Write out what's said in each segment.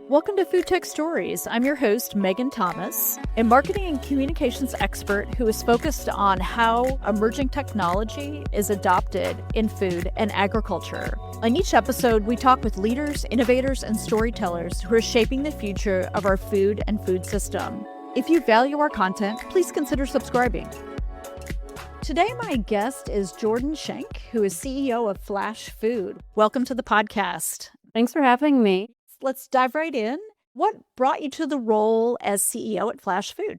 Welcome to FoodTech Stories. I'm your host, Megan Thomas, a marketing and communications expert who is focused on how emerging technology is adopted in food and agriculture. On each episode, we talk with leaders, innovators, and storytellers who are shaping the future of our food and food system. If you value our content, please consider subscribing. Today, my guest is Jordan Schenk, who is CEO of Flashfood. Welcome to the podcast. Thanks for having me. Let's dive right in. What brought you to the role as CEO at Flashfood?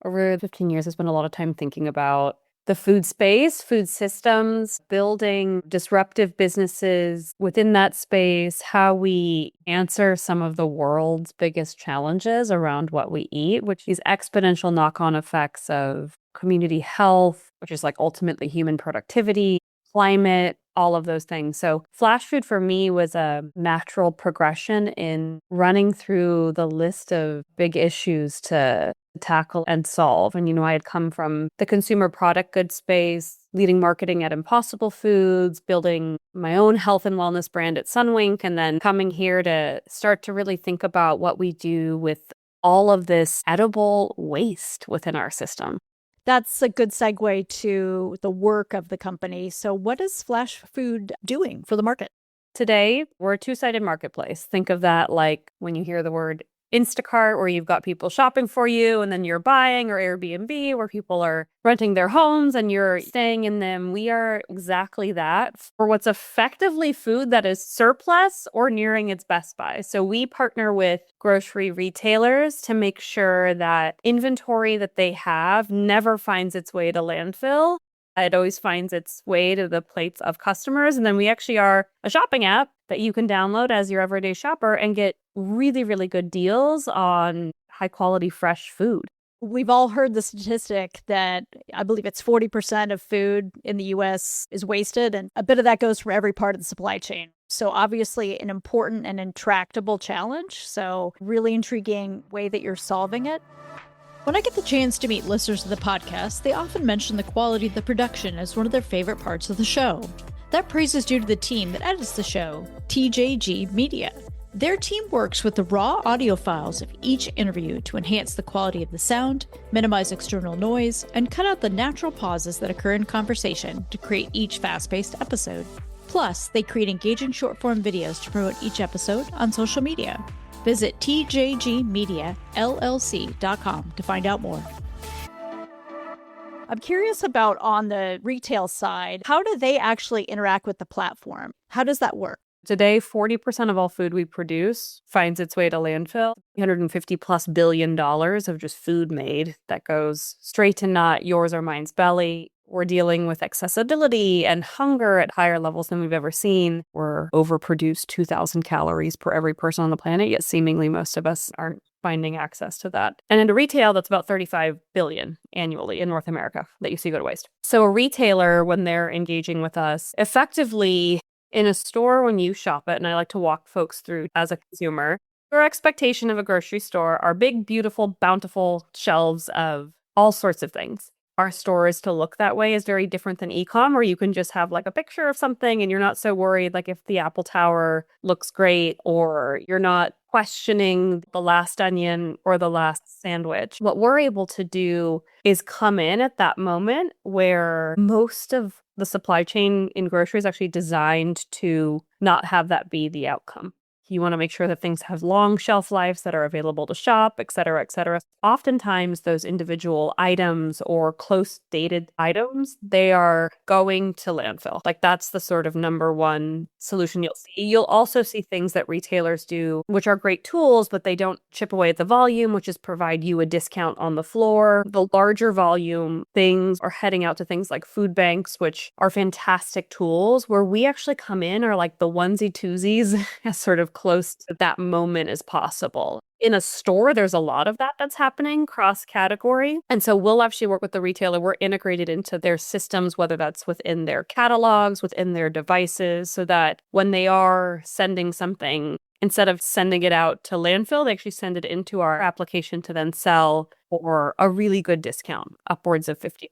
Over 15 years, I spent a lot of time thinking about the food space, food systems, building disruptive businesses within that space, how we answer some of the world's biggest challenges around what we eat, which is exponential knock-on effects of community health, which is like ultimately human productivity, climate, all of those things. So Flashfood for me was a natural progression in running through the list of big issues to tackle and solve. And, I had come from the consumer product goods space, leading marketing at Impossible Foods, building my own health and wellness brand at Sunwink, and then coming here to start to really think about what we do with all of this edible waste within our system. That's a good segue to the work of the company. So what is Flashfood doing for the market? Today, we're a two-sided marketplace. Think of that like when you hear the word Instacart, where you've got people shopping for you and then you're buying, or Airbnb, where people are renting their homes and you're staying in them. We are exactly that for what's effectively food that is surplus or nearing its best buy. So we partner with grocery retailers to make sure that inventory that they have never finds its way to landfill. It always finds its way to the plates of customers. And then we actually are a shopping app that you can download as your everyday shopper and get really, really good deals on high quality, fresh food. We've all heard the statistic that I believe it's 40% of food in the US is wasted, and a bit of that goes from every part of the supply chain. So obviously an important and intractable challenge. So really intriguing way that you're solving it. When I get the chance to meet listeners of the podcast, they often mention the quality of the production as one of their favorite parts of the show. That praise is due to the team that edits the show, TJG Media. Their team works with the raw audio files of each interview to enhance the quality of the sound, minimize external noise, and cut out the natural pauses that occur in conversation to create each fast-paced episode. Plus, they create engaging short-form videos to promote each episode on social media. Visit tjgmediallc.com to find out more. I'm curious about on the retail side, how do they actually interact with the platform? How does that work? Today, 40% of all food we produce finds its way to landfill. $150+ billion of just food made that goes straight to not yours or mine's belly. We're dealing with accessibility and hunger at higher levels than we've ever seen. We're overproduced 2,000 calories per every person on the planet, yet seemingly most of us aren't finding access to that. And into retail, that's about 35 billion annually in North America that you see go to waste. So a retailer, when they're engaging with us, effectively in a store when you shop it, and I like to walk folks through as a consumer, your expectation of a grocery store are big, beautiful, bountiful shelves of all sorts of things. Our store is to look that way is very different than e-com, where you can just have like a picture of something and you're not so worried like if the Apple Tower looks great, or you're not questioning the last onion or the last sandwich. What we're able to do is come in at that moment where most of the supply chain in grocery is actually designed to not have that be the outcome. You want to make sure that things have long shelf lives that are available to shop, et cetera, et cetera. Oftentimes, those individual items or close dated items, they are going to landfill. Like that's the sort of number one solution you'll see. You'll also see things that retailers do, which are great tools, but they don't chip away at the volume, which is provide you a discount on the floor. The larger volume things are heading out to things like food banks, which are fantastic tools where we actually come in are like the onesie twosies as sort of close to that moment as possible. In a store, there's a lot of that that's happening cross-category. And so we'll actually work with the retailer. We're integrated into their systems, whether that's within their catalogs, within their devices, so that when they are sending something, instead of sending it out to landfill, they actually send it into our application to then sell for a really good discount, upwards of 50%.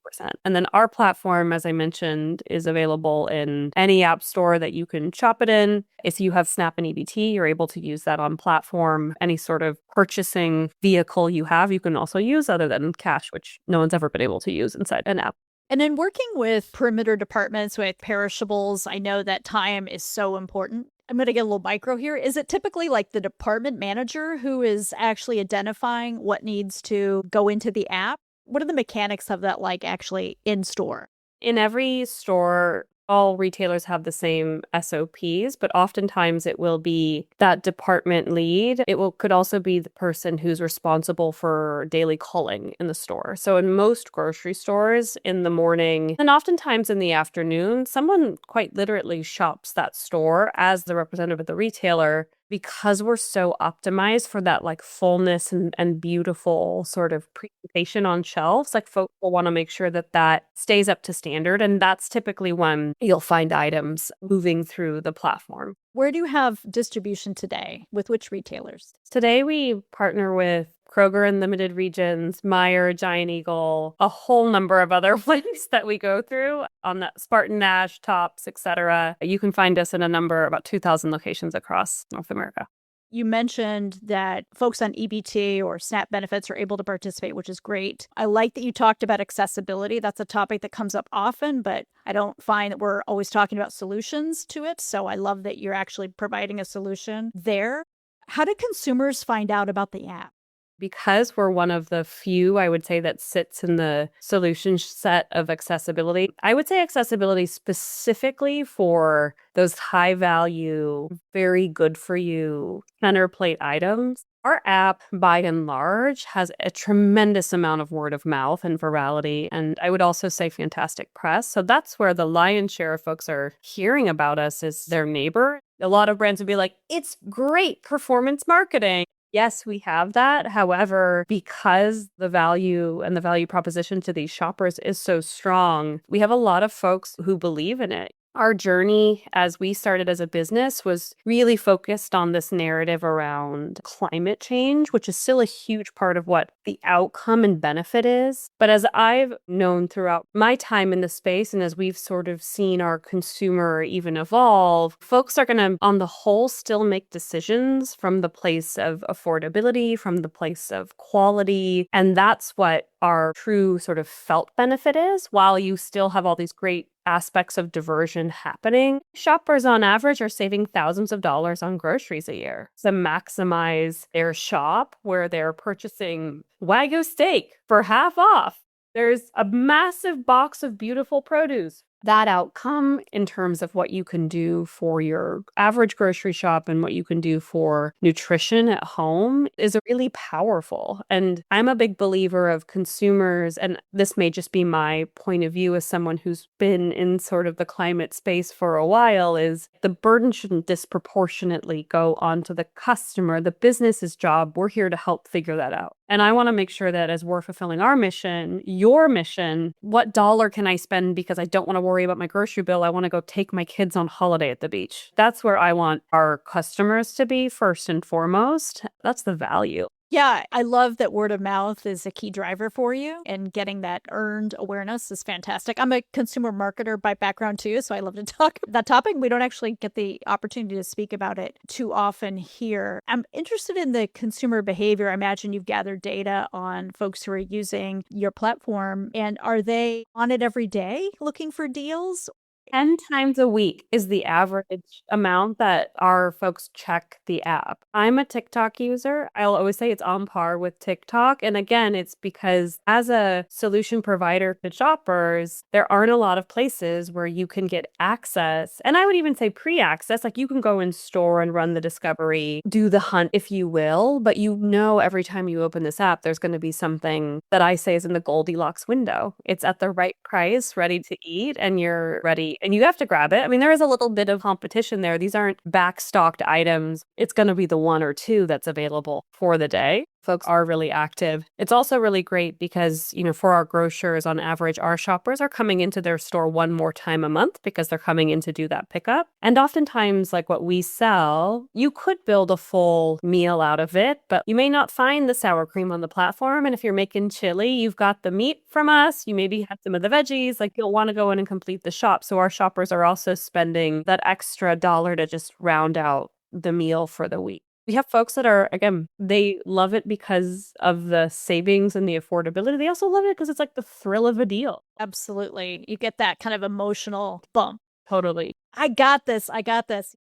And then our platform, as I mentioned, is available in any app store that you can shop it in. If you have Snap and EBT, you're able to use that on platform. Any sort of purchasing vehicle you have, you can also use other than cash, which no one's ever been able to use inside an app. And in working with perimeter departments with perishables, I know that time is so important. I'm going to get a little micro here. Is it typically like the department manager who is actually identifying what needs to go into the app? What are the mechanics of that like actually in store? In every store, all retailers have the same SOPs, but oftentimes it will be that department lead. Could also be the person who's responsible for daily culling in the store. So in most grocery stores in the morning and oftentimes in the afternoon, someone quite literally shops that store as the representative of the retailer, because we're so optimized for that like fullness and beautiful sort of presentation on shelves. Like folks will want to make sure that that stays up to standard. And that's typically when you'll find items moving through the platform. Where do you have distribution today? With which retailers? Today, we partner with Kroger in limited regions, Meijer, Giant Eagle, a whole number of other ones that we go through on that Spartan Nash, Tops, etc. You can find us in about 2,000 locations across North America. You mentioned that folks on EBT or SNAP benefits are able to participate, which is great. I like that you talked about accessibility. That's a topic that comes up often, but I don't find that we're always talking about solutions to it. So I love that you're actually providing a solution there. How did consumers find out about the app? Because we're one of the few, I would say, that sits in the solution set of accessibility. I would say accessibility specifically for those high value, very good for you center plate items. Our app, by and large, has a tremendous amount of word of mouth and virality, and I would also say fantastic press. So that's where the lion's share of folks are hearing about us is their neighbor. A lot of brands would be like, it's great performance marketing. Yes, we have that. However, because the value and the value proposition to these shoppers is so strong, we have a lot of folks who believe in it. Our journey as we started as a business was really focused on this narrative around climate change, which is still a huge part of what the outcome and benefit is. But as I've known throughout my time in the space, and as we've sort of seen our consumer even evolve, folks are going to, on the whole, still make decisions from the place of affordability, from the place of quality. And that's what our true sort of felt benefit is, while you still have all these great aspects of diversion happening. Shoppers on average are saving thousands of dollars on groceries a year to maximize their shop, where they're purchasing Wagyu steak for half off. There's a massive box of beautiful produce. That outcome in terms of what you can do for your average grocery shop and what you can do for nutrition at home is really powerful. And I'm a big believer of consumers, and this may just be my point of view as someone who's been in sort of the climate space for a while, is the burden shouldn't disproportionately go onto the customer. The business's job, we're here to help figure that out. And I want to make sure that as we're fulfilling our mission, your mission, what dollar can I spend because I don't want to worry about my grocery bill? I want to go take my kids on holiday at the beach. That's where I want our customers to be first and foremost. That's the value. Yeah, I love that word of mouth is a key driver for you, and getting that earned awareness is fantastic. I'm a consumer marketer by background too, so I love to talk that topic. We don't actually get the opportunity to speak about it too often here. I'm interested in the consumer behavior. I imagine you've gathered data on folks who are using your platform, and are they on it every day looking for deals? 10 times a week is the average amount that our folks check the app. I'm a TikTok user. I'll always say it's on par with TikTok. And again, it's because as a solution provider to shoppers, there aren't a lot of places where you can get access. And I would even say pre-access, like you can go in store and run the discovery, do the hunt, if you will. But you know, every time you open this app, there's going to be something that I say is in the Goldilocks window. It's at the right price, ready to eat, and you're ready and you have to grab it. I mean, there is a little bit of competition there. These aren't backstocked items. It's going to be the one or two that's available for the day. Folks are really active. It's also really great because, for our grocers, on average, our shoppers are coming into their store one more time a month because they're coming in to do that pickup. And oftentimes, like what we sell, you could build a full meal out of it, but you may not find the sour cream on the platform. And if you're making chili, you've got the meat from us. You maybe have some of the veggies. Like, you'll want to go in and complete the shop. So our shoppers are also spending that extra dollar to just round out the meal for the week. We have folks that are, again, they love it because of the savings and the affordability. They also love it because it's like the thrill of a deal. Absolutely. You get that kind of emotional bump. Totally. I got this.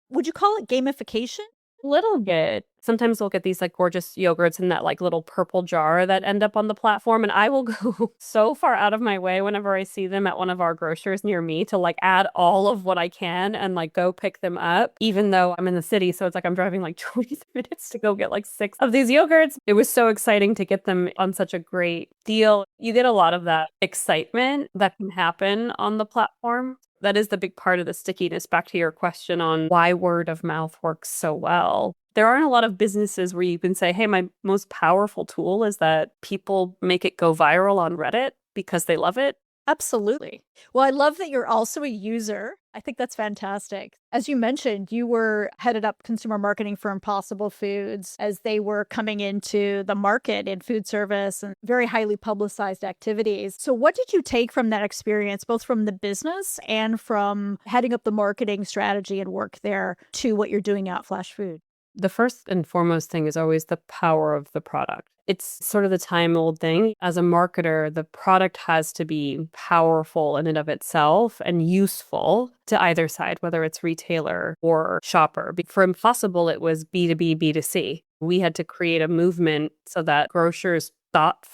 Would you call it gamification? Little bit. Sometimes we'll get these like gorgeous yogurts in that like little purple jar that end up on the platform. And I will go so far out of my way whenever I see them at one of our grocers near me to like add all of what I can and like go pick them up, even though I'm in the city. So it's like I'm driving like 20 minutes to go get like 6 of these yogurts. It was so exciting to get them on such a great deal. You get a lot of that excitement that can happen on the platform. That is the big part of the stickiness, back to your question on why word of mouth works so well. There aren't a lot of businesses where you can say, hey, my most powerful tool is that people make it go viral on Reddit because they love it. Absolutely. Well, I love that you're also a user. I think that's fantastic. As you mentioned, you were headed up consumer marketing for Impossible Foods as they were coming into the market in food service and very highly publicized activities. So what did you take from that experience, both from the business and from heading up the marketing strategy and work there to what you're doing at Flashfood? The first and foremost thing is always the power of the product. It's sort of the time-old thing. As a marketer, the product has to be powerful in and of itself and useful to either side, whether it's retailer or shopper. For Impossible, it was B2B, B2C. We had to create a movement so that grocers thought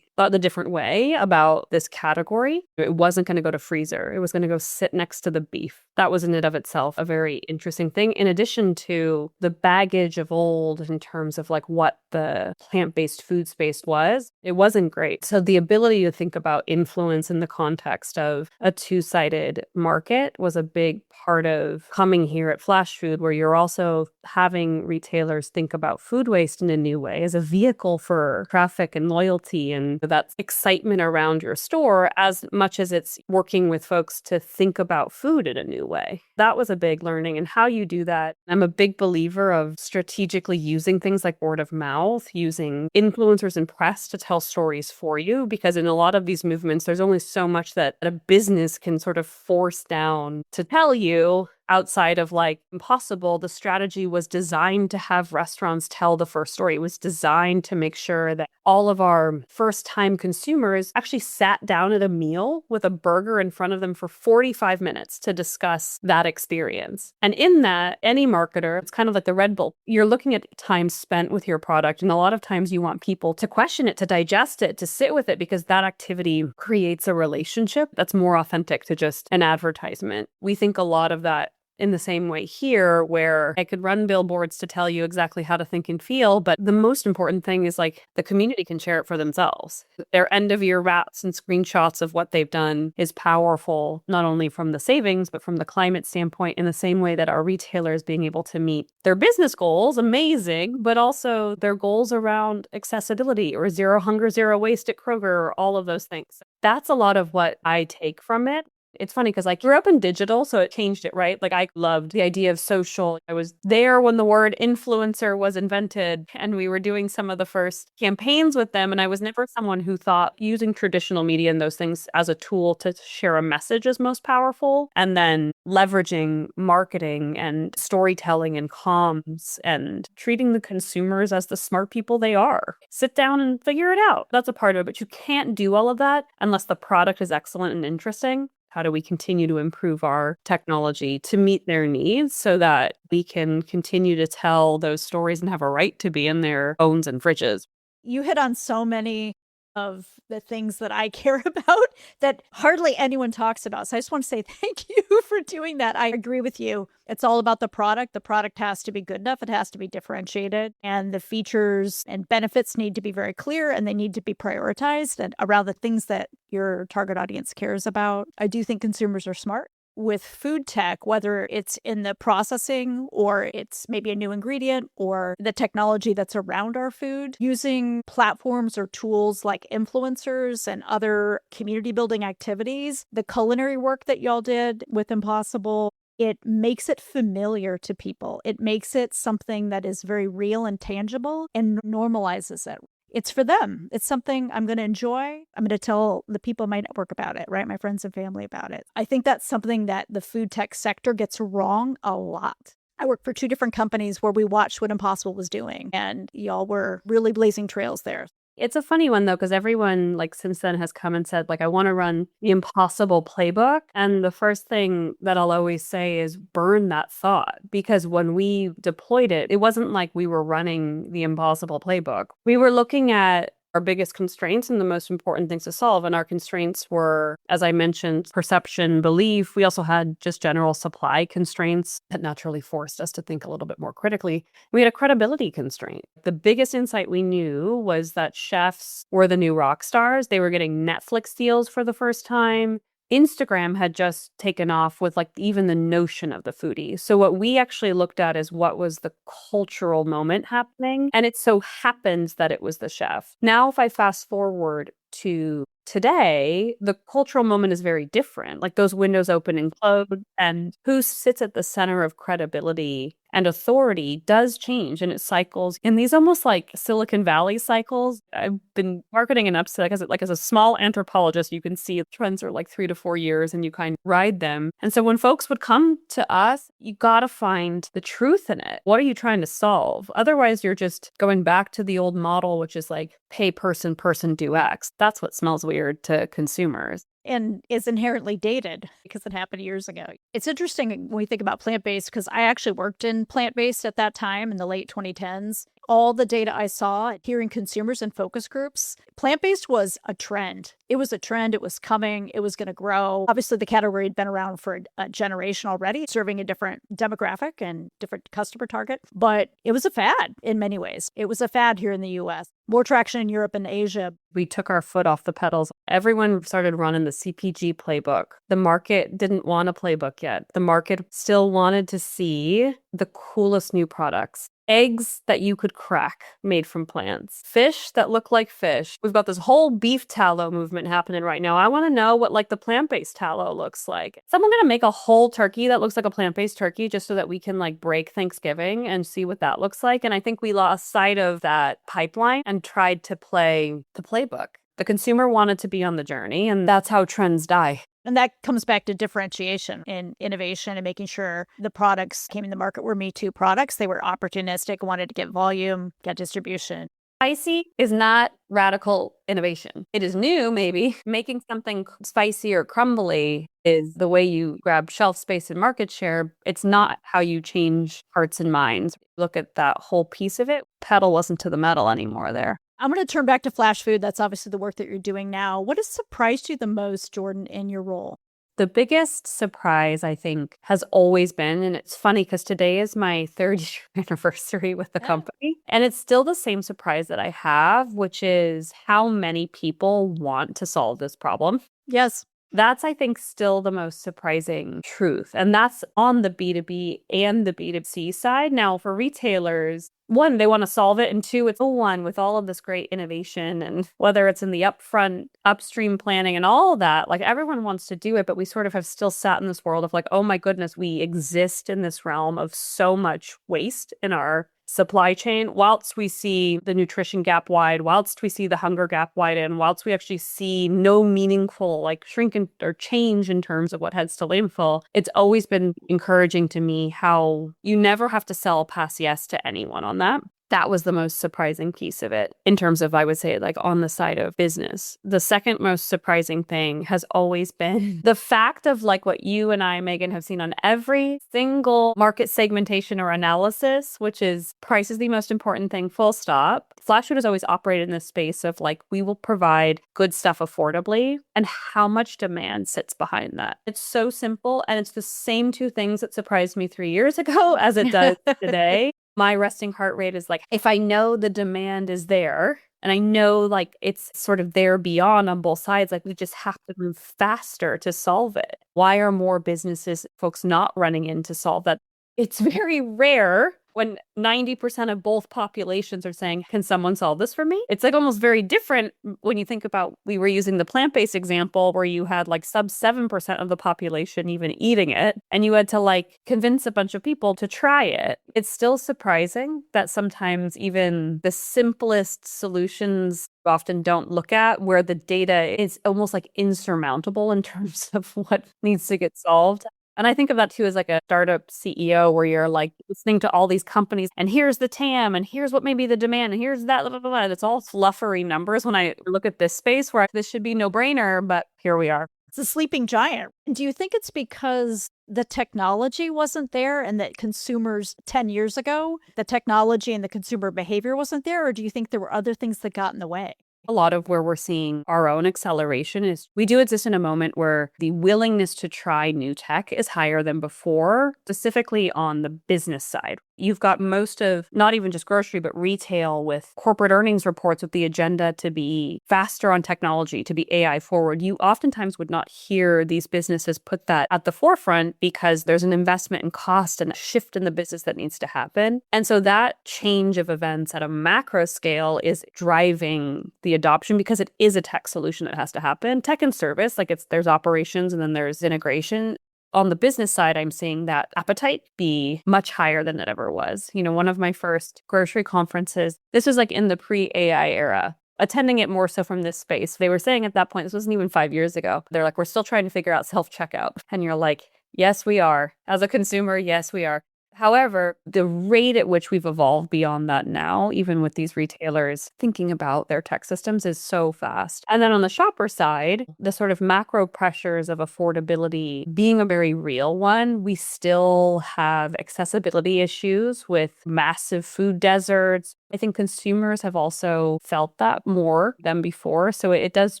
the different way about this category. It wasn't going to go to freezer. It was going to go sit next to the beef. That was in and of itself a very interesting thing, in addition to the baggage of old in terms of like what the plant-based food space was. It wasn't great. So the ability to think about influence in the context of a two-sided market was a big part of coming here at Flashfood, where you're also having retailers think about food waste in a new way as a vehicle for traffic and loyalty and that excitement around your store, as much as it's working with folks to think about food in a new way. That was a big learning. And how you do that, I'm a big believer of strategically using things like word of mouth, using influencers and press to tell stories for you, because in a lot of these movements, there's only so much that a business can sort of force down to tell you. Outside of like Impossible, the strategy was designed to have restaurants tell the first story. It was designed to make sure that all of our first-time consumers actually sat down at a meal with a burger in front of them for 45 minutes to discuss that experience. And in that, any marketer, it's kind of like the Red Bull. You're looking at time spent with your product, and a lot of times you want people to question it, to digest it, to sit with it, because that activity creates a relationship that's more authentic to just an advertisement. We think a lot of that in the same way here, where I could run billboards to tell you exactly how to think and feel, but the most important thing is like the community can share it for themselves. Their end of year wraps and screenshots of what they've done is powerful, not only from the savings, but from the climate standpoint, in the same way that our retailers being able to meet their business goals, amazing, but also their goals around accessibility or zero hunger, zero waste at Kroger, or all of those things. That's a lot of what I take from it. It's funny because I grew up in digital, so it changed it, right? Like I loved the idea of social. I was there when the word influencer was invented, and we were doing some of the first campaigns with them. And I was never someone who thought using traditional media and those things as a tool to share a message is most powerful. And then leveraging marketing and storytelling and comms and treating the consumers as the smart people they are. Sit down and figure it out. That's a part of it, but you can't do all of that unless the product is excellent and interesting. How do we continue to improve our technology to meet their needs so that we can continue to tell those stories and have a right to be in their phones and fridges? You hit on so many of the things that I care about that hardly anyone talks about. So I just want to say thank you for doing that. I agree with you. It's all about the product. The product has to be good enough. It has to be differentiated. And the features and benefits need to be very clear, and they need to be prioritized and around the things that your target audience cares about. I do think consumers are smart. with food tech, whether it's in the processing or it's maybe a new ingredient or the technology that's around our food, using platforms or tools like influencers and other community building activities, the culinary work that y'all did with Impossible, it makes it familiar to people. It makes it something that is very real and tangible and normalizes it. It's for them. It's something I'm going to enjoy. I'm going to tell the people in my network about it, right? My friends and family about it. I think that's something that the food tech sector gets wrong a lot. I worked for 2 different companies where we watched what Impossible was doing, and y'all were really blazing trails there. It's a funny one, though, because everyone, like, since then has come and said, like, I want to run the Impossible playbook. And the first thing that I'll always say is burn that thought. Because when we deployed it, it wasn't like we were running the Impossible playbook. We were looking at our biggest constraints and the most important things to solve. And our constraints were, as I mentioned, perception, belief. We also had just general supply constraints that naturally forced us to think a little bit more critically. We had a credibility constraint. The biggest insight we knew was that chefs were the new rock stars. They were getting Netflix deals for the first time. Instagram had just taken off with like even the notion of the foodie. So what we actually looked at is what was the cultural moment happening. And it so happens that it was the chef. Now, if I fast forward to today, the cultural moment is very different. Like those windows open and close, and who sits at the center of credibility and authority does change, and it cycles in these almost like Silicon Valley cycles. I've been marketing and upset as a small anthropologist, you can see trends are like 3 to 4 years and you kind of ride them. And so when folks would come to us, you got to find the truth in it. What are you trying to solve? Otherwise, you're just going back to the old model, which is like pay person, do X. That's what smells weird to consumers. And is inherently dated because it happened years ago. It's interesting when we think about plant-based because I actually worked in plant-based at that time in the late 2010s. All the data I saw hearing consumers and focus groups, plant-based was a trend. It was a trend. It was coming. It was going to grow. Obviously, the category had been around for a generation already, serving a different demographic and different customer target. But it was a fad in many ways. It was a fad here in the US. More traction in Europe and Asia. We took our foot off the pedals. Everyone started running the CPG playbook. The market didn't want a playbook yet. The market still wanted to see the coolest new products. Eggs that you could crack made from plants. Fish that look like fish. We've got this whole beef tallow movement happening right now. I want to know what like the plant-based tallow looks like. Someone going to make a whole turkey that looks like a plant-based turkey just so that we can like break Thanksgiving and see what that looks like. And I think we lost sight of that pipeline and tried to play the playbook. The consumer wanted to be on the journey, and that's how trends die. And that comes back to differentiation and innovation and making sure the products came in the market were Me Too products. They were opportunistic, wanted to get volume, get distribution. Spicy is not radical innovation. It is new, maybe. Making something spicy or crumbly is the way you grab shelf space and market share. It's not how you change hearts and minds. Look at that whole piece of it. Pedal wasn't to the metal anymore there. I'm going to turn back to Flashfood. That's obviously the work that you're doing now. What has surprised you the most, Jordan, in your role? The biggest surprise, I think, has always been, and it's funny because today is my 3rd year anniversary with the company, and it's still the same surprise that I have, which is how many people want to solve this problem. Yes. That's, I think, still the most surprising truth. And that's on the B2B and the B2C side. Now, for retailers, 1, they want to solve it. And 2, it's one with all of this great innovation. And whether it's in the upfront, upstream planning and all of that, like everyone wants to do it. But we sort of have still sat in this world of like, oh my goodness, we exist in this realm of so much waste in our supply chain, whilst we see the nutrition gap wide, whilst we see the hunger gap widen, whilst we actually see no meaningful like shrink or change in terms of what heads to landfill. It's always been encouraging to me how you never have to sell pass yes to anyone on that. That was the most surprising piece of it in terms of, I would say, like on the side of business. The second most surprising thing has always been the fact of like what you and I, Megan, have seen on every single market segmentation or analysis, which is price is the most important thing, full stop. Flashfood has always operated in this space of like, we will provide good stuff affordably and how much demand sits behind that. It's so simple. And it's the same 2 things that surprised me 3 years ago as it does today. My resting heart rate is like, if I know the demand is there, And I know like it's sort of there beyond on both sides. Like we just have to move faster to solve it. Why are more businesses, folks not running in to solve that? It's very rare when 90% of both populations are saying, can someone solve this for me? It's like almost very different when you think about, we were using the plant-based example where you had like sub 7% of the population even eating it, and you had to like convince a bunch of people to try it. It's still surprising that sometimes even the simplest solutions often don't look at, where the data is almost like insurmountable in terms of what needs to get solved. And I think of that too as like a startup CEO where you're like listening to all these companies and here's the TAM and here's what may be the demand and here's that, blah, blah, blah. It's all fluffery numbers when I look at this space where this should be no brainer, but here we are. It's a sleeping giant. Do you think it's because the technology wasn't there and that consumers 10 years ago, the technology and the consumer behavior wasn't there? Or do you think there were other things that got in the way? A lot of where we're seeing our own acceleration is we do exist in a moment where the willingness to try new tech is higher than before, specifically on the business side. You've got most of not even just grocery, but retail with corporate earnings reports with the agenda to be faster on technology, to be AI forward. You oftentimes would not hear these businesses put that at the forefront because there's an investment in cost and a shift in the business that needs to happen. And so that change of events at a macro scale is driving the adoption because it is a tech solution that has to happen. Tech and service, like there's operations and then there's integration. On the business side, I'm seeing that appetite be much higher than it ever was. You know, one of my first grocery conferences, this was like in the pre-AI era, attending it more so from this space. They were saying at that point, this wasn't even 5 years ago, they're like, we're still trying to figure out self-checkout. And you're like, yes, we are. As a consumer, yes, we are. However, the rate at which we've evolved beyond that now, even with these retailers thinking about their tech systems, is so fast. And then on the shopper side, the sort of macro pressures of affordability being a very real one, we still have accessibility issues with massive food deserts. I think consumers have also felt that more than before. So it does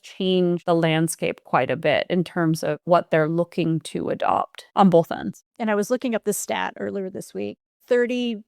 change the landscape quite a bit in terms of what they're looking to adopt on both ends. And I was looking up this stat earlier this week. 30%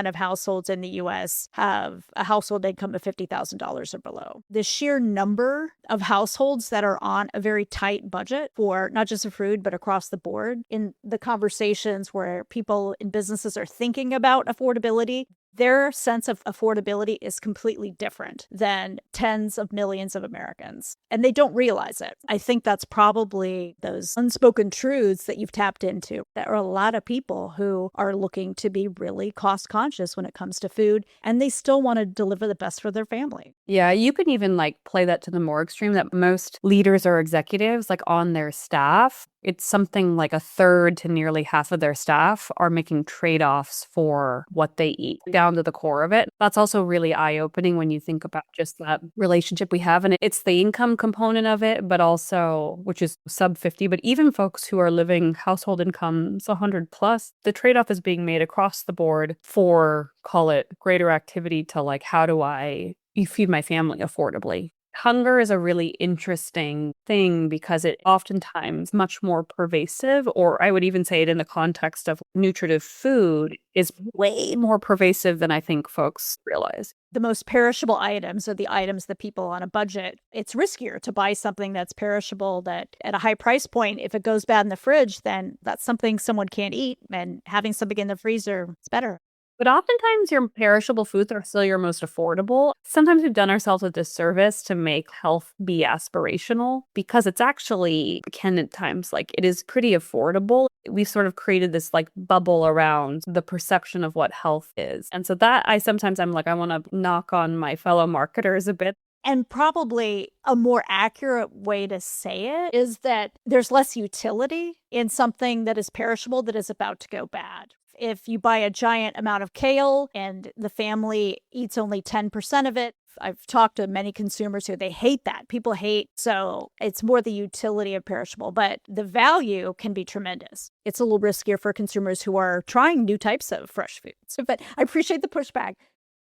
of households in the US have a household income of $50,000 or below. The sheer number of households that are on a very tight budget for not just for food, but across the board, in the conversations where people in businesses are thinking about affordability, their sense of affordability is completely different than tens of millions of Americans. And they don't realize it. I think that's probably those unspoken truths that you've tapped into. There are a lot of people who are looking to be really cost conscious when it comes to food, and they still want to deliver the best for their family. Yeah, you can even like play that to the more extreme that most leaders or executives like on their staff, it's something like a third to nearly half of their staff are making trade-offs for what they eat down to the core of it. That's also really eye-opening when you think about just that relationship we have. And it's the income component of it, but also, which is sub 50, but even folks who are living household incomes 100 plus, the trade-off is being made across the board for, call it greater activity to like, how do I feed my family affordably? Hunger is a really interesting thing because it oftentimes much more pervasive, or I would even say it in the context of nutritive food is way more pervasive than I think folks realize. The most perishable items are the items that people on a budget, it's riskier to buy something that's perishable that at a high price point, if it goes bad in the fridge, then that's something someone can't eat, and having something in the freezer is better. But oftentimes your perishable foods are still your most affordable. Sometimes we've done ourselves a disservice to make health be aspirational because it's actually, can at times, like it is pretty affordable. We've sort of created this like bubble around the perception of what health is. And so that I'm like, I want to knock on my fellow marketers a bit. And probably a more accurate way to say it is that there's less utility in something that is perishable that is about to go bad. If you buy a giant amount of kale and the family eats only 10% of it, I've talked to many consumers who they hate that. People hate. So it's more the utility of perishable, but the value can be tremendous. It's a little riskier for consumers who are trying new types of fresh foods. But I appreciate the pushback.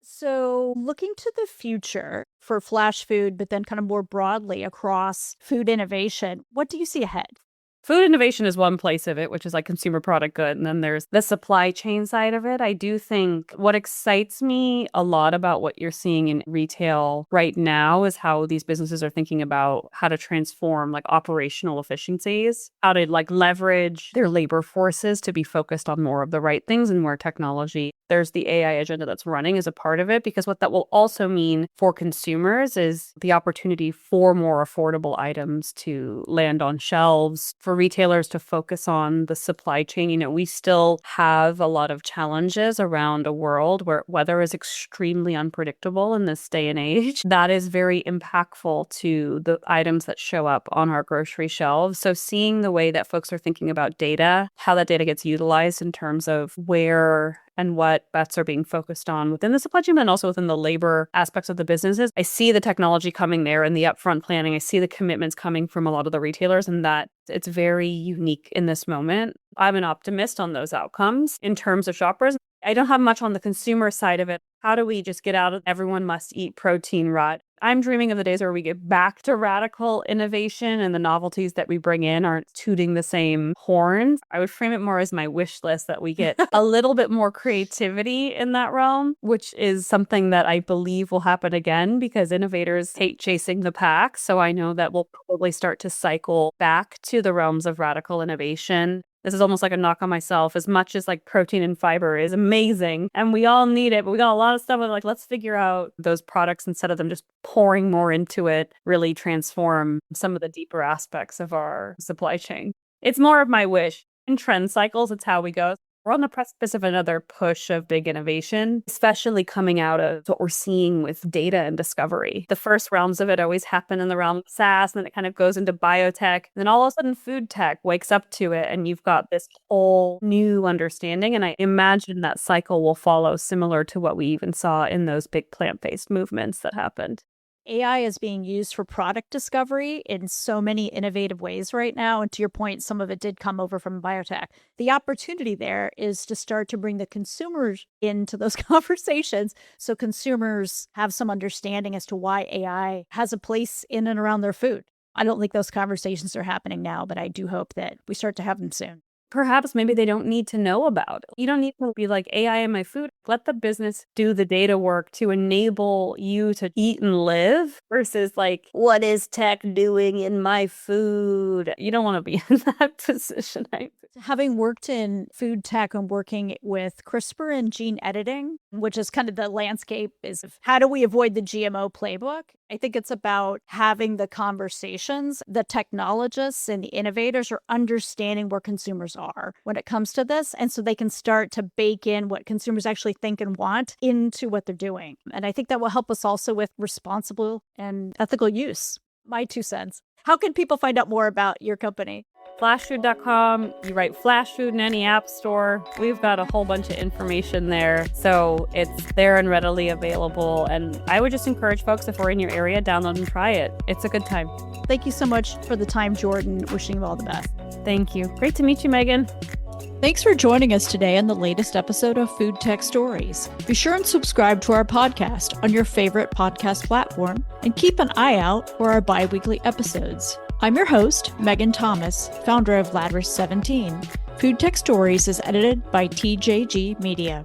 So looking to the future for Flashfood, but then kind of more broadly across food innovation, what do you see ahead? Food innovation is one place of it, which is like consumer product good. And then there's the supply chain side of it. I do think what excites me a lot about what you're seeing in retail right now is how these businesses are thinking about how to transform like operational efficiencies, how to like leverage their labor forces to be focused on more of the right things and more technology. There's the AI agenda that's running as a part of it, because what that will also mean for consumers is the opportunity for more affordable items to land on shelves, for retailers to focus on the supply chain. You know, we still have a lot of challenges around a world where weather is extremely unpredictable in this day and age. That is very impactful to the items that show up on our grocery shelves. So seeing the way that folks are thinking about data, how that data gets utilized in terms of where and what bets are being focused on within the supply chain and also within the labor aspects of the businesses. I see the technology coming there and the upfront planning. I see the commitments coming from a lot of the retailers, and that it's very unique in this moment. I'm an optimist on those outcomes in terms of shoppers. I don't have much on the consumer side of it. How do we just get out of everyone must eat protein rut? I'm dreaming of the days where we get back to radical innovation and the novelties that we bring in aren't tooting the same horns. I would frame it more as my wish list that we get a little bit more creativity in that realm, which is something that I believe will happen again because innovators hate chasing the pack. So I know that we'll probably start to cycle back to the realms of radical innovation. This is almost like a knock on myself. As much as like protein and fiber is amazing and we all need it, but we got a lot of stuff with like, let's figure out those products instead of them just pouring more into it, really transform some of the deeper aspects of our supply chain. It's more of my wish. In trend cycles, it's how we go. We're on the precipice of another push of big innovation, especially coming out of what we're seeing with data and discovery. The first realms of it always happen in the realm of SaaS, and then it kind of goes into biotech. And then all of a sudden, food tech wakes up to it, and you've got this whole new understanding. And I imagine that cycle will follow similar to what we even saw in those big plant-based movements that happened. AI is being used for product discovery in so many innovative ways right now. And to your point, some of it did come over from biotech. The opportunity there is to start to bring the consumers into those conversations so consumers have some understanding as to why AI has a place in and around their food. I don't think those conversations are happening now, but I do hope that we start to have them soon. Perhaps maybe they don't need to know about it. You don't need to be like AI in my food. Let the business do the data work to enable you to eat and live versus like, what is tech doing in my food? You don't want to be in that position. Having worked in food tech and working with CRISPR and gene editing, which is kind of the landscape is of how do we avoid the GMO playbook? I think it's about having the conversations. The technologists and the innovators are understanding where consumers are when it comes to this. And so they can start to bake in what consumers actually think and want into what they're doing. And I think that will help us also with responsible and ethical use. My 2 cents. How can people find out more about your company? Flashfood.com. You write Flashfood in any app store. We've got a whole bunch of information there. So it's there and readily available. And I would just encourage folks, if we're in your area, download and try it. It's a good time. Thank you so much for the time, Jordan. Wishing you all the best. Thank you. Great to meet you, Megan. Thanks for joining us today on the latest episode of Food Tech Stories. Be sure and subscribe to our podcast on your favorite podcast platform and keep an eye out for our bi-weekly episodes. I'm your host, Megan Thomas, founder of Ladris 17. Food Tech Stories is edited by TJG Media.